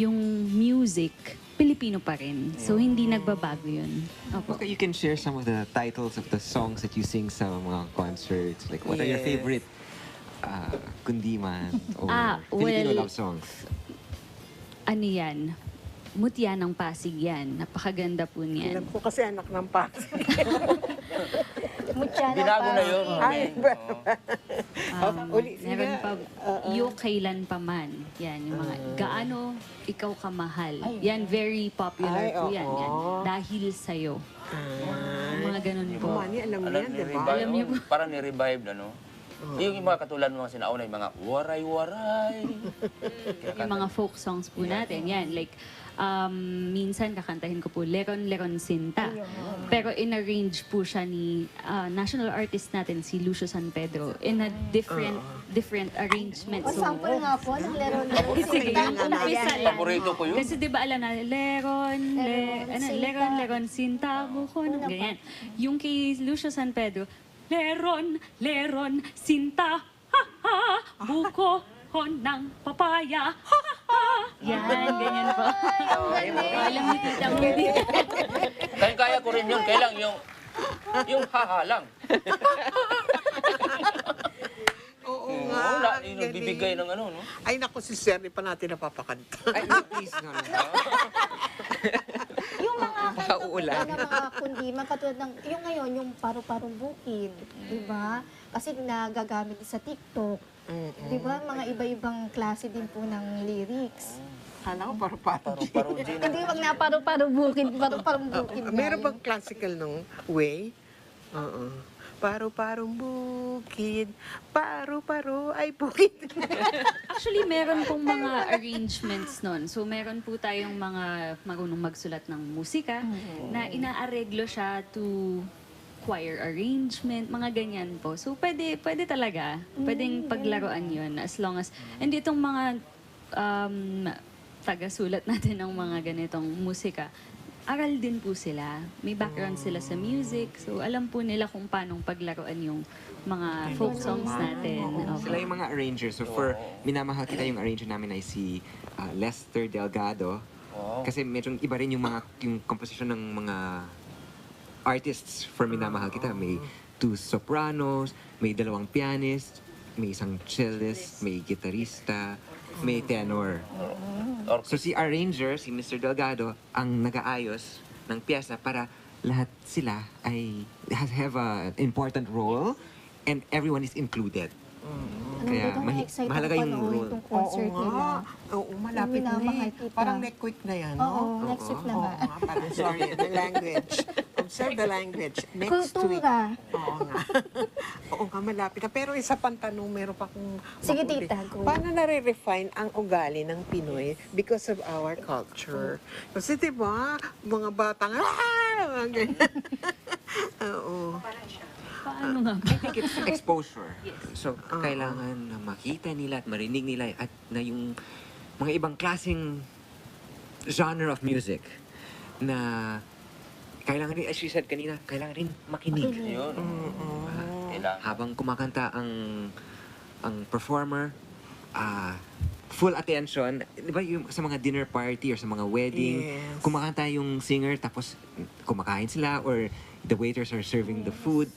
music, Pilipino pa rin. So, hindi nagbabago yun. Opo. Okay, you can share some of the titles of the songs that you sing sa mga concerts. Like, what are your favorite kundiman or Filipino love songs? Ano yan? Mutya ng Pasig yan. Napakaganda po niyan. Alam ko kasi anak ng Pasig. Mutya ng Binago na yun. Ay, Meron pa, Iyo Kailan Pa Man. Yan, yung mga, Gaano Ikaw Kamahal. Yan, very popular po yan. Dahil Sa'yo. Mga ganun po. Alam mo yan, di ba? Alam niyo po. Parang ni-revive, ano? Yung mga katulad ng mga sinauna, yung mga waray-waray. Yung mga folk songs po natin, yan. Like, minsan kakantahin ko po Leron Leron Sinta. Pero in-arrange po siya ni national artist natin, si Lucio San Pedro, in a different arrangement. So, Sample nga po ng Leron Leron sige, yung umpisa lang. Paborito ko yun. Kasi di ba alam na, Leron Leron Sinta, bukon, ganyan. Yung kay Lucio San Pedro, Leron Leron Sinta, ha ha, buko ng papaya, ha ha. Yan, ganyan po. Alam ni Tita Moody. Kaya ko rin yun. Kailang yung haha lang. Oo nga. Yung nagbibigay ng ano, no? Ay, naku, si Sir, di pa natin napapakanta. Ay, no, please, no. Yung mga Pauulan. mga kundiman, katulad ng, yung ngayon, yung paru-parong bukid, di ba? Kasi nagagamit sa TikTok. Di ba? Mga iba-ibang klase din po ng lyrics. Kala ko paru-paro. Hindi, wag na paru-parong bukid, paru-parong bukid. Meron bang classical nung way? Oo. Paru-parong bukid, paru-paro ay bukid. Actually, meron pong mga arrangements nun. So, meron po tayong mga marunong magsulat ng musika na inaareglo siya to choir arrangement, mga ganyan po. So, pwede talaga. Pwedeng paglaruan yun as long as... And itong mga taga-sulat natin ng mga ganitong musika, aral din po sila. May background sila sa music. So, alam po nila kung paano paglaruan yung mga folk songs natin. Sila yung mga arrangers. So, for Minamahal Kita, yung arranger namin ay si Lester Delgado. Kasi medyo iba rin yung composition ng mga artists for Minamahal Kita. May 2 sopranos, may 2 pianist, may isang cellist, may gitarista, may tenor. So si arranger, si Mr. Delgado, ang nag-aayos ng piyesa para lahat sila ay have an important role and everyone is included. Kaya mahalaga yung role. Itong concert nila. Oo, malapit na eh. Parang next week na yan, no? Oo, next week na nga. Parang sorry, the language. Observe the language. Next week. Kultura. Oo nga. Oo nga, malapit na. Pero isa pang tanong, meron pa kung... Sige, tita, go. Paano nare-refine ang ugali ng Pinoy because of our culture? Kasi diba, mga batang... Mga ganyan. Oo. Paano nga? I think it's exposure. So, kailangan na makita nila at marinig nila at na yung mga ibang klaseng genre of music na kailangan rin, as you said kanina, kailangan rin makinig. Yun. Habang kumakanta ang performer, full attention. Di ba yung sa mga dinner party or sa mga wedding, kumakanta yung singer tapos kumakain sila or the waiters are serving the food.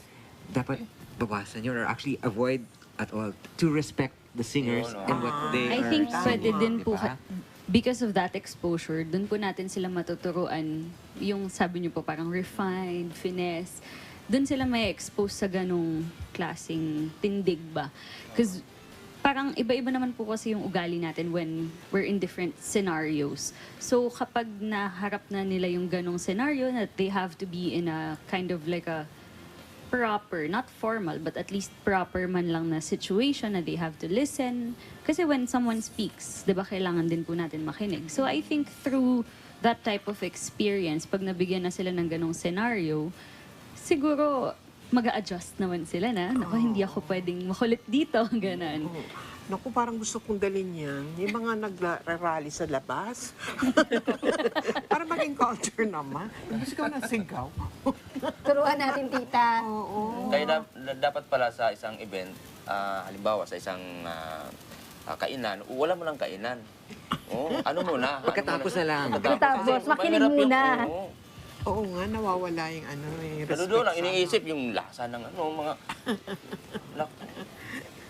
Dapat bawasan yun or actually avoid at all to respect the singers and what they I are think singing. pwede din po, Diba? because of that exposure, dun po natin sila matuturuan yung sabi niyo po parang refined, finesse. Dun sila may expose sa ganong klaseng tindig ba? Because parang iba-iba naman po kasi yung ugali natin when we're in different scenarios. So kapag naharap na nila yung ganong scenario that they have to be in a kind of like a proper, not formal, but at least proper man lang na situation na they have to listen. Kasi when someone speaks, di ba, kailangan din po natin makinig. So I think through that type of experience, pag nabigyan na sila ng ganong scenario, siguro mag-a-adjust naman sila na, naku, hindi ako pwedeng makulit dito, ganon. Naku, parang gusto kong dalhin yan. Yung mga nag-rally sa labas. Para maging naka-encounter naman. Sigaw na sigaw. Turuan natin, tita. Oo. Kaya dapat pala sa isang event, halimbawa sa isang kainan, wala mo lang kainan. Ano muna? Pagkatapos na lang. Pagkatapos, makinig muna. Oo nga, nawawala yung Pero doon lang, iniisip yung lasa ng mga...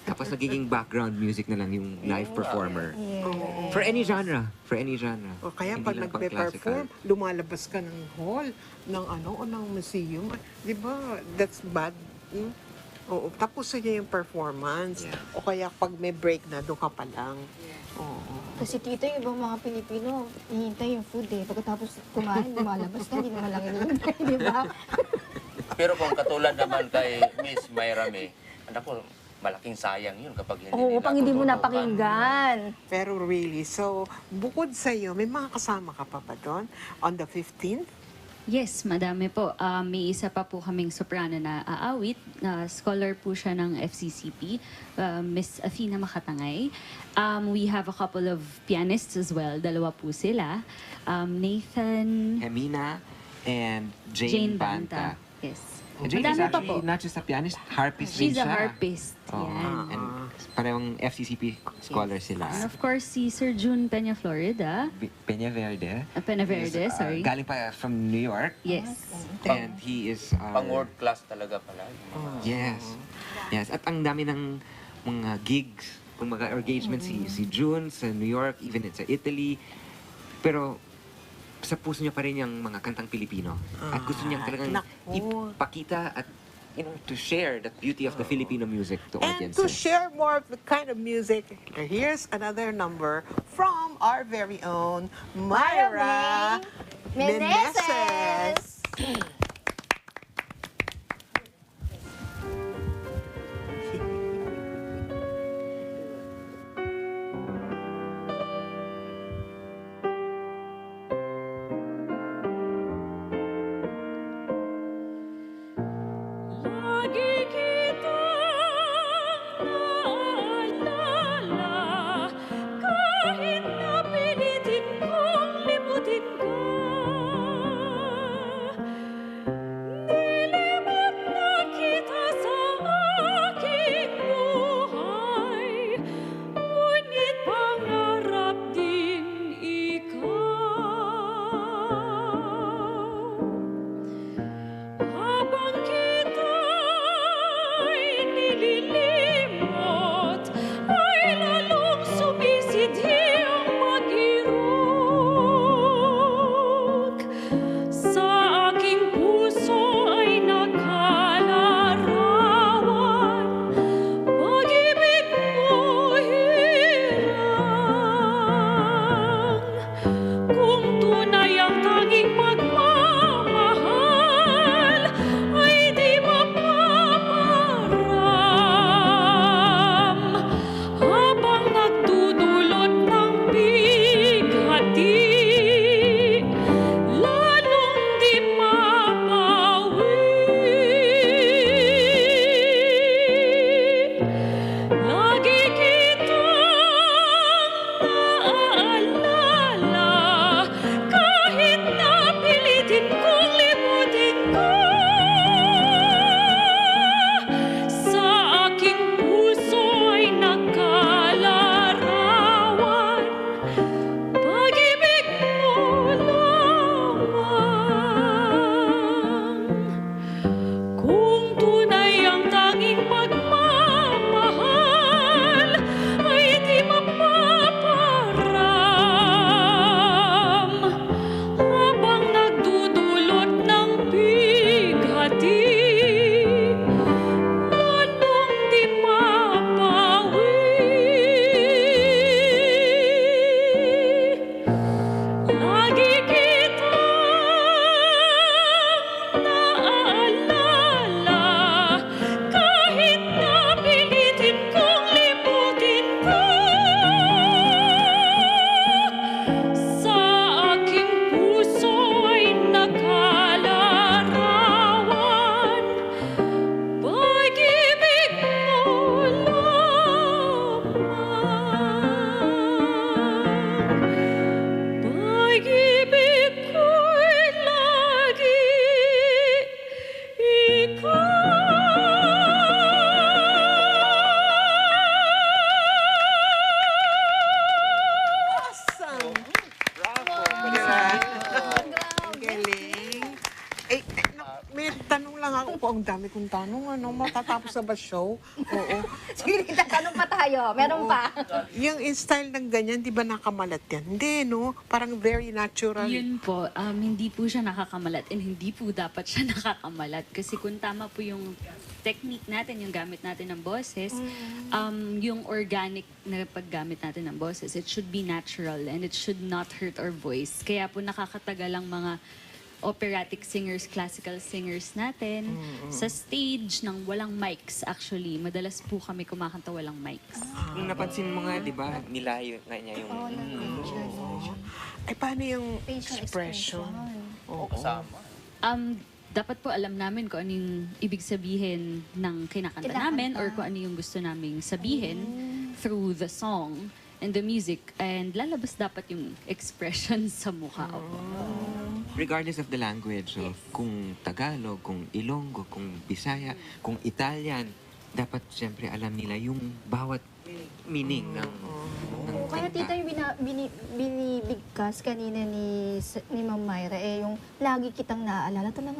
Tapos nagiging background music na lang yung live performer. Oo. For any genre. For any genre. O kaya Hindi pag lang pang nagpe-perform, classical. lumalabas ka ng hall, ng o ng museum. Di ba? That's bad. Oo. Tapos niya yung performance. O kaya pag may break na, doon ka pa lang. Oo. Kasi tito, yung ibang mga Pilipino, hihintay yung food eh. Pagkatapos kumain, lumalabas na, hindi naman lang hinihintay, di ba? Pero kung katulad naman kay Miss Myra May, anak ko, malaking sayang yun kapag hindi Oo, pang hindi mo napakinggan. Pero really, so bukod sa iyo, may mga kasama ka pa ba doon on the 15th? Yes, madami po. May isa pa po kaming soprano na aawit. Scholar po siya ng FCCP, Miss Athena Makatangay. We have a couple of pianists as well. Dalawa po sila. Nathan... Hemina and Jane Jane Banta. Banta. Yes. And Jane is Madami pa actually po. not just a pianist, harpist She's rin a siya. harpist. Yan. And parehong FCCP scholar sila. And of course, si Sir June Peña Florida. Peña Verde. Peña Verde, is, sorry. Galing pa from New York. Yes. And he is... Pang world class talaga pala. Yes. Yes. At ang dami ng mga gigs, kung mga engagements, si June sa New York, even sa Italy. Pero sa puso niya pa rin yung mga kantang Pilipino. At gusto niyang talagang ipakita at to share that beauty of the Filipino music to And audiences. to share more of the kind of music, here's another number from our very own Myra Meneses. Lagi kitang naalala kahit na pilitin kong limutin ka. Po, ang dami kong tanong, ano? Matatapos na ba show? Oo. Sige, tatanong pa tayo. Meron Oo. pa. Yung style ng ganyan, di ba nakamalat yan? Hindi, no? Parang very natural. Yun po, hindi po siya nakakamalat and hindi po dapat siya nakakamalat. Kasi kung tama po yung technique natin, yung gamit natin ng boses, yung organic na paggamit natin ng boses, it should be natural and it should not hurt our voice. Kaya po nakakatagal ang mga operatic singers, classical singers natin sa stage ng walang mics actually. Madalas po kami kumakanta walang mics. Kung napansin mo nga, di ba, nilayo nga niya yung... Ay, paano yung expression? Oo. Dapat po alam namin kung ano yung ibig sabihin ng kinakanta namin or kung ano yung gusto naming sabihin through the song and the music. And lalabas dapat yung expression sa mukha. Regardless of the language, so, kung Tagalog, kung Ilonggo, kung Bisaya, kung Italian, dapat siyempre alam nila yung bawat meaning ng Kaya tita, yung binibigkas kanina ni Ma'am Myra, yung lagi kitang naaalala, talagang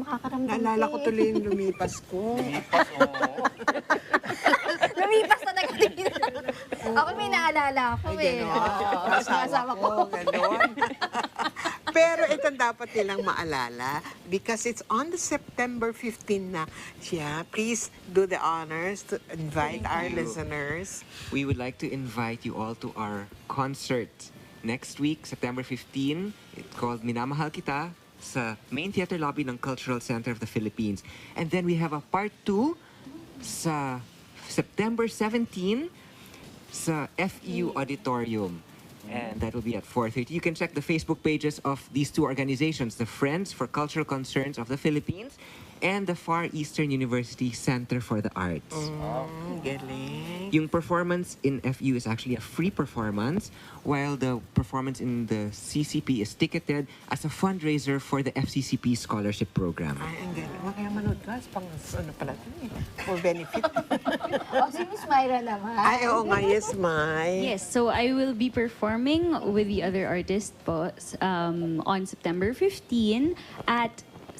makakaramdam Naalala ko tuloy yung lumipas ko. Lumipas na nagatingin. Ako may naalala ako Kasama ko, gano'n. Pero ito dapat nilang maalala because it's on the September 15 na siya. Please do the honors to invite our listeners. We would like to invite you all to our concert next week, September 15. It's called Minamahal Kita sa Main Theater Lobby ng Cultural Center of the Philippines. And then we have a part 2 sa September 17 sa FEU Auditorium. And that will be at 4:30. You can check the Facebook pages of these two organizations, the Friends for Cultural Concerns of the Philippines and the Far Eastern University Center for the Arts. Galing. Yung performance in FU is actually a free performance, while the performance in the CCP is ticketed as a fundraiser for the FCCP Scholarship Program. Ay, ang galing. Kaya manood ka, pang ano pala ito eh, for benefit. Si Miss Myra naman. Ay, oo nga, yes, May. Yes, so I will be performing with the other artists po on September 15 at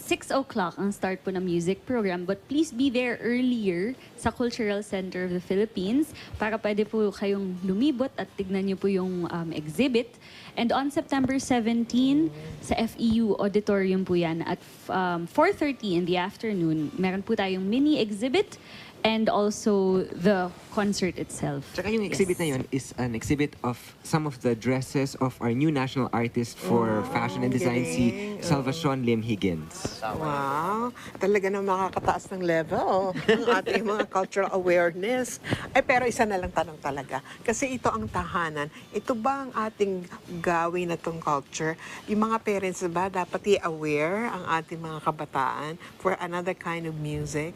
6 o'clock ang start po ng music program. But please be there earlier sa Cultural Center of the Philippines para pwede po kayong lumibot at tignan niyo po yung exhibit. And on September 17, sa FEU Auditorium po yan at 4:30 in the afternoon, meron po tayong mini exhibit and also the concert itself. Tsaka yung exhibit na yun is an exhibit of some of the dresses of our new national artist for fashion and design, si Salvacion Lim Higgins. Wow, talaga na makakataas ng level ang ating mga cultural awareness. Ay, pero isa na lang tanong talaga. Kasi ito ang tahanan. Ito ba ang ating gawin na tong culture? Yung mga parents ba dapat i-aware ang ating mga kabataan for another kind of music?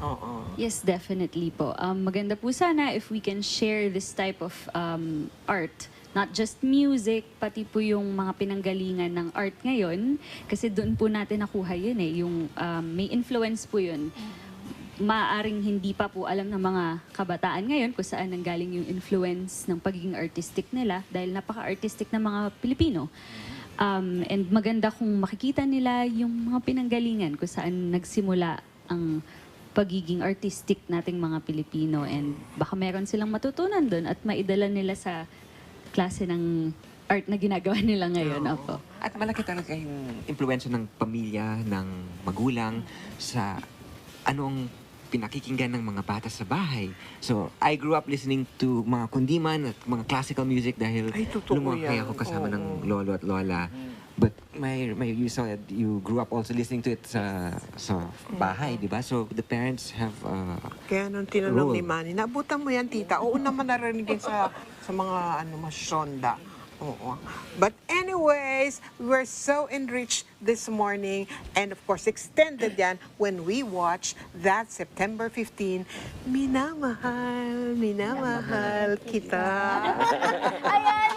Oo. Yes, definitely po. Maganda po sana if we can share this type of art. Not just music, pati po yung mga pinanggalingan ng art ngayon. Kasi doon po natin nakuha yun eh. Yung may influence po yun. Maaring hindi pa po alam ng mga kabataan ngayon kung saan nanggaling yung influence ng pagiging artistic nila dahil napaka-artistic ng mga Pilipino. And maganda kung makikita nila yung mga pinanggalingan kung saan nagsimula ang pagiging artistic nating mga Pilipino and baka meron silang matutunan doon at maidala nila sa klase ng art na ginagawa nila ngayon. Opo. At malaki talaga yung impluwensya ng pamilya, ng magulang sa anong pinakikinggan ng mga bata sa bahay. So, I grew up listening to mga kundiman at mga classical music dahil lumaki ako kasama ng lolo at lola. But you said you grew up also listening to it sa bahay, di ba? So the parents have Kaya nung tinanong ni Manny, naabutan mo yan, tita? Oo naman narinig din sa mga masyonda. Oo. But anyways, we're so enriched this morning and of course extended yan when we watch that September 15, Minamahal Kita. Ayan,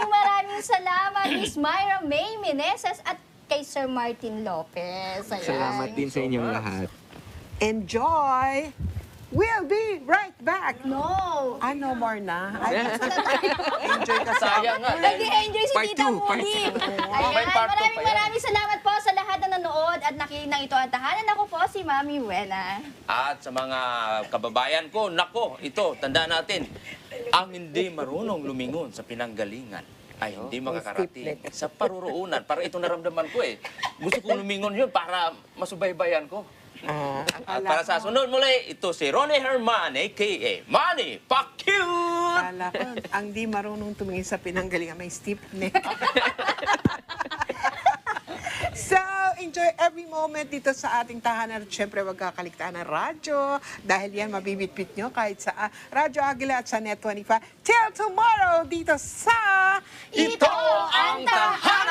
maraming salamat, Miss Myra May Meneses at kay Sir Martin Lopez. Ayan. Salamat din sa inyong lahat. Enjoy! We'll be right back. No. No more na. Enjoy ka sa Nag-enjoy si Tita Moody. Ayan, maraming salamat po sa lahat na nanood nanonood at nakikinig ng ito ang tahanan. Ako po si Mami Wena. At sa mga kababayan ko, nako, ito, tandaan natin, ang hindi marunong lumingon sa pinanggalingan ay hindi makakarating sa paruroonan. Para ito naramdaman ko eh. Gusto kong lumingon yun para masubaybayan ko. At para sa sunod muli, ito si Ronnie Herman, a.k.a. Manny Pacquiao! Kala ko, ang di marunong tumingin sa pinanggalingan, may stiff neck. So, enjoy every moment dito sa ating tahanan. At syempre, wag kakaligtaan ng radyo. Dahil yan, mabibitbit nyo kahit sa Radyo Agila at sa Net 25. Till tomorrow, dito sa Ito ang Tahanan!